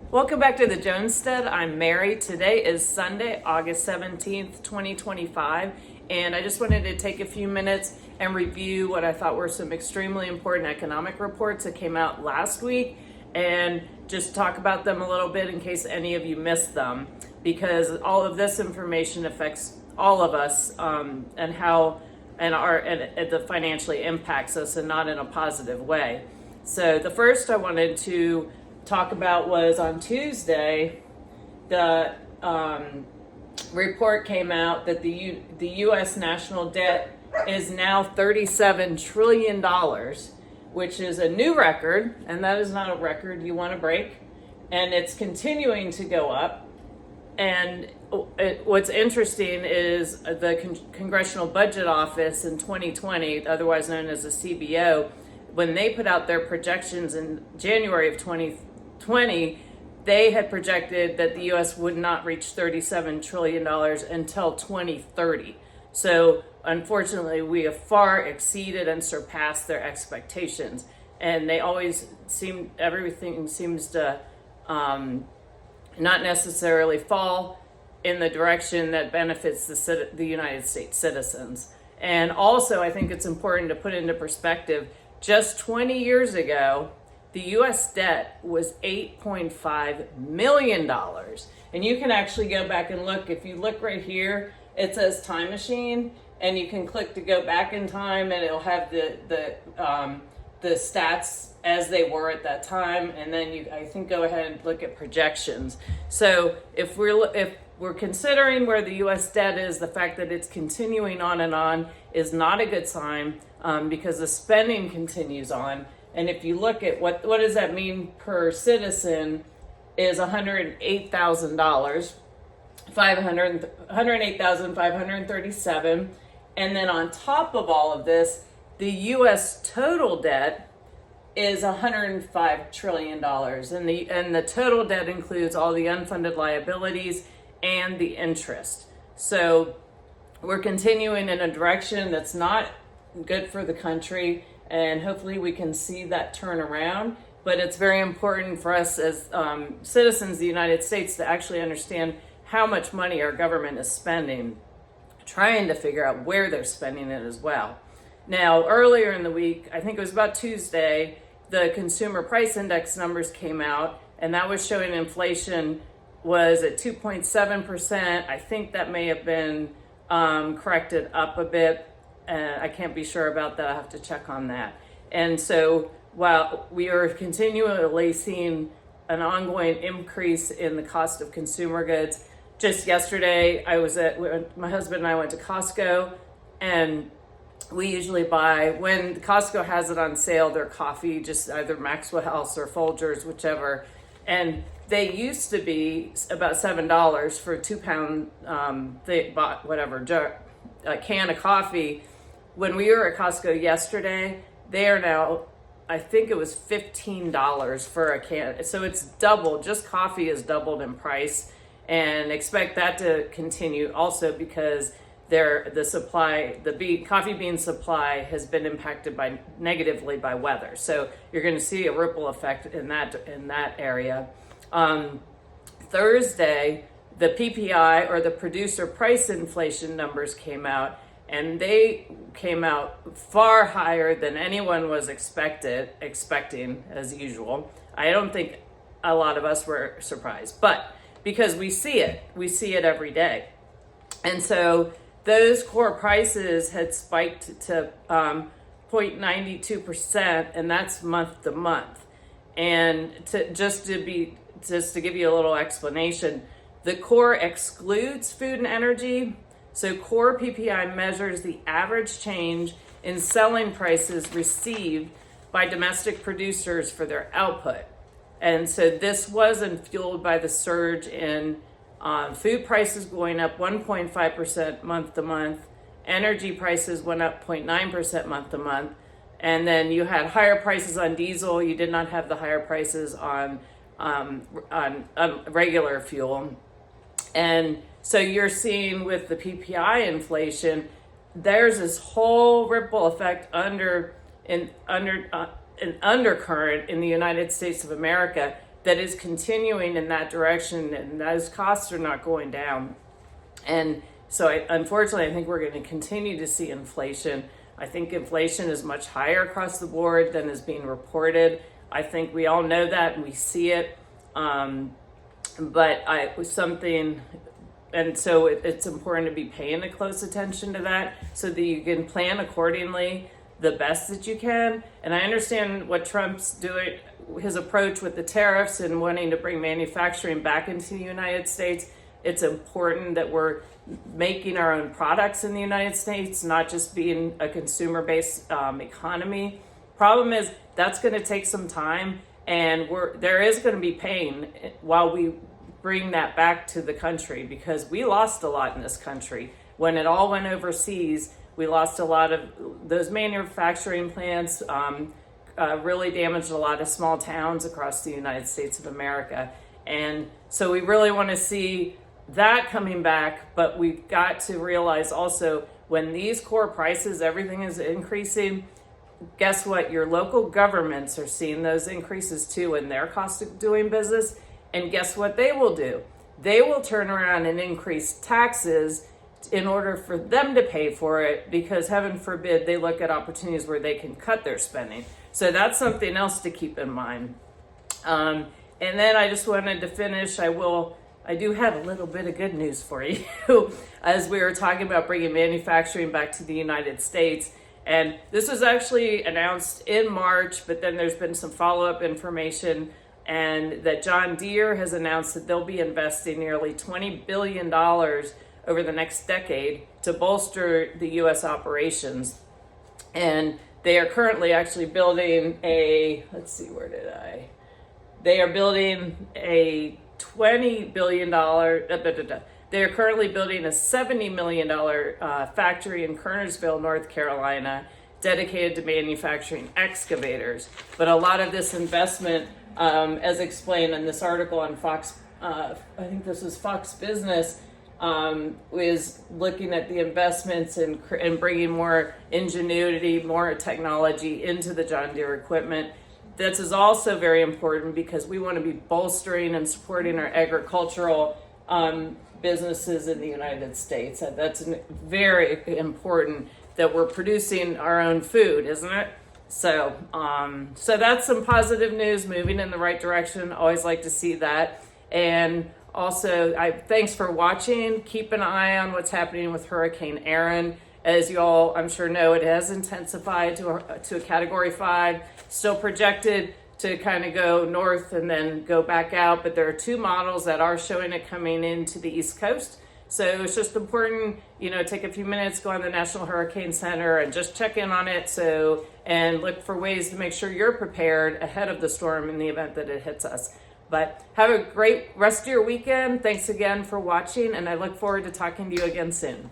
Welcome back to the Jonesstead. I'm Mary. Today is Sunday, August 17th, 2025, and I just wanted to take a few minutes and review what I thought were some extremely important economic reports that came out last week and just talk about them a little bit in case any of you missed them, because all of this information affects all of us and how and the financially impacts us and not in a positive way. So the first I wanted to talk about was on Tuesday, the report came out that the U.S. national debt is now $37 trillion, which is a new record, and that is not a record you want to break, and it's continuing to go up. And what's interesting is the Congressional Budget Office in 2020, otherwise known as the CBO, when they put out their projections in January of 2020, they had projected that the U.S. would not reach $37 trillion until 2030. So unfortunately, we have far exceeded and surpassed their expectations. And they always everything seems to not necessarily fall in the direction that benefits the United States citizens. And also, I think it's important to put into perspective, just 20 years ago, the U.S. debt was $8.5 million. And you can actually go back and look. If you look right here, it says time machine, and you can click to go back in time, and it'll have the stats as they were at that time. And then I think, go ahead and look at projections. So if we're considering where the U.S. debt is, the fact that it's continuing on is not a good sign, because the spending continues on. And if you look at what does that mean per citizen, is $108,000, $108,537. And then on top of all of this, the U.S. total debt is $105 trillion. And the total debt includes all the unfunded liabilities and the interest. So we're continuing in a direction that's not good for the country, and hopefully we can see that turn around. But it's very important for us as citizens of the United States to actually understand how much money our government is spending, trying to figure out where they're spending it as well. Now, earlier in the week, I think it was about Tuesday, the consumer price index numbers came out, and that was showing inflation was at 2.7%. I think that may have been corrected up a bit. I can't be sure about that. I have to check on that. And so while we are continually seeing an ongoing increase in the cost of consumer goods, just yesterday my husband and I went to Costco, and we usually buy, when Costco has it on sale, their coffee, just either Maxwell House or Folgers, whichever. And they used to be about $7 for a 2-pound, they bought a can of coffee. When we were at Costco yesterday, they are now, I think it was $15 for a can. So it's doubled. Just coffee has doubled in price, and expect that to continue also because the coffee bean supply has been impacted negatively by weather. So you're going to see a ripple effect in that area. Thursday, the PPI, or the producer price inflation numbers, came out, and they came out far higher than anyone was expecting, as usual. I don't think a lot of us were surprised, but because we see it every day. And so those core prices had spiked to 0.92%, and that's month to month. And just to give you a little explanation, the core excludes food and energy. So core PPI measures the average change in selling prices received by domestic producers for their output. And so this wasn't fueled by the surge in food prices going up 1.5% month to month. Energy prices went up 0.9% month to month. And then you had higher prices on diesel. You did not have the higher prices on regular fuel. And so you're seeing with the PPI inflation, there's this whole ripple effect an undercurrent in the United States of America that is continuing in that direction, and those costs are not going down. And so unfortunately, I think we're going to continue to see inflation. I think inflation is much higher across the board than is being reported. I think we all know that and we see it. But so it's important to be paying a close attention to that so that you can plan accordingly the best that you can. And I understand what Trump's doing, his approach with the tariffs and wanting to bring manufacturing back into the United States. It's important that we're making our own products in the United States, not just being a consumer-based economy. Problem is, that's going to take some time, and there is going to be pain while we bring that back to the country, because we lost a lot in this country. When it all went overseas, we lost a lot of those manufacturing plants, really damaged a lot of small towns across the United States of America. And so we really want to see that coming back, but we've got to realize also when these core prices, everything is increasing, guess what? Your local governments are seeing those increases too in their cost of doing business. And guess what they will do? They will turn around and increase taxes in order for them to pay for it, because heaven forbid they look at opportunities where they can cut their spending. So that's something else to keep in mind. And then I just wanted to finish. I do have a little bit of good news for you as we were talking about bringing manufacturing back to the United States. And this was actually announced in March, but then there's been some follow-up information, and that John Deere has announced that they'll be investing nearly $20 billion over the next decade to bolster the U.S. operations. And they are currently actually building they are building a $20 billion, they are currently building a $70 million factory in Kernersville, North Carolina, dedicated to manufacturing excavators. But a lot of this investment, as explained in this article on Fox, I think this was Fox Business, is looking at the investments and bringing more ingenuity, more technology into the John Deere equipment. This is also very important because we want to be bolstering and supporting our agricultural businesses in the United States. That's very important that we're producing our own food, isn't it? So that's some positive news, moving in the right direction. Always like to see that. And also, thanks for watching. Keep an eye on what's happening with Hurricane Aaron. As you all, I'm sure, know, it has intensified to a Category 5, still projected to kind of go north and then go back out. But there are two models that are showing it coming into the East Coast. So it's just important, take a few minutes, go on the National Hurricane Center and just check in on it. And look for ways to make sure you're prepared ahead of the storm in the event that it hits us. But have a great rest of your weekend. Thanks again for watching, and I look forward to talking to you again soon.